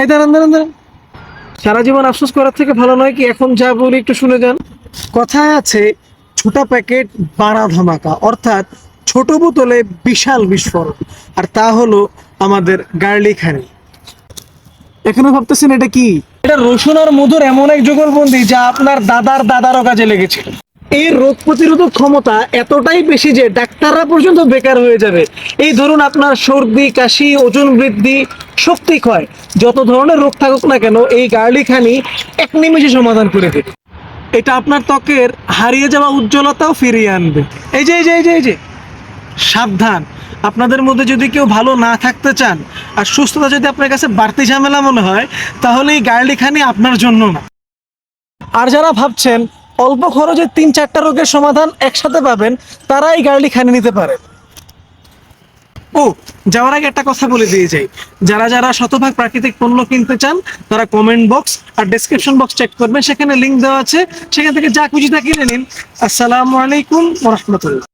এই দাঁড়ান দাঁড়ান দাঁড়ান, সারা জীবন আফসোস করার থেকে ভালো নয় কি এখন যা বলি একটু শুনে যান। কথায় আছে ছোটা প্যাকেট বাড়া ধামাকা, অর্থাৎ ছোট বোতলে বিশাল বিস্ফোরণ। আর তা হলো আমাদের গার্লিক হানি। এখনো ভাবতেছেন এটা কি? এটা রসুন আর মধুর এমন এক যুগলবন্দি যা আপনার দাদার দাদারও কাজে লেগেছিল। এর রোগ প্রতিরোধক ক্ষমতা এতটাই বেশি যে ডাক্তাররা পর্যন্ত বেকার হয়ে যাবে। এই ধরুন আপনার সর্দি কাশি, ওজন বৃদ্ধি, শক্তি ক্ষয়, যত ধরনের রোগ থাকুক না কেন এই গার্লিক হানি এক নিমেষে সমাধান করে দেবে। এটা আপনার ত্বকের হারিয়ে যাওয়া উজ্জ্বলতাও ফিরিয়ে আনবে। এই যে সাবধান, আপনাদের মধ্যে যদি কেউ ভালো না থাকতে চান আর সুস্থতা যদি আপনার কাছে বাড়তি ঝামেলা মনে হয়, তাহলে এই গার্লিক হানি আপনার জন্য না। আর যারা ভাবছেন অল্প খরচে 3-4টা রোগের সমাধান একসাথে পাবেন, তারা এই গার্লিক হানি নিতে পারে। ও, যাওয়ার আগে একটা কথা বলে দিয়ে যাই, যারা যারা শতভাগ প্রাকৃতিক পণ্য কিনতে চান তারা কমেন্ট বক্স আর ডেসক্রিপশন বক্স চেক করবেন, সেখানে লিংক দেওয়া আছে, সেখান থেকে যা খুশি তা কিনে নিন। আসসালামু আলাইকুম ওয়া রাহমাতুল্লাহ।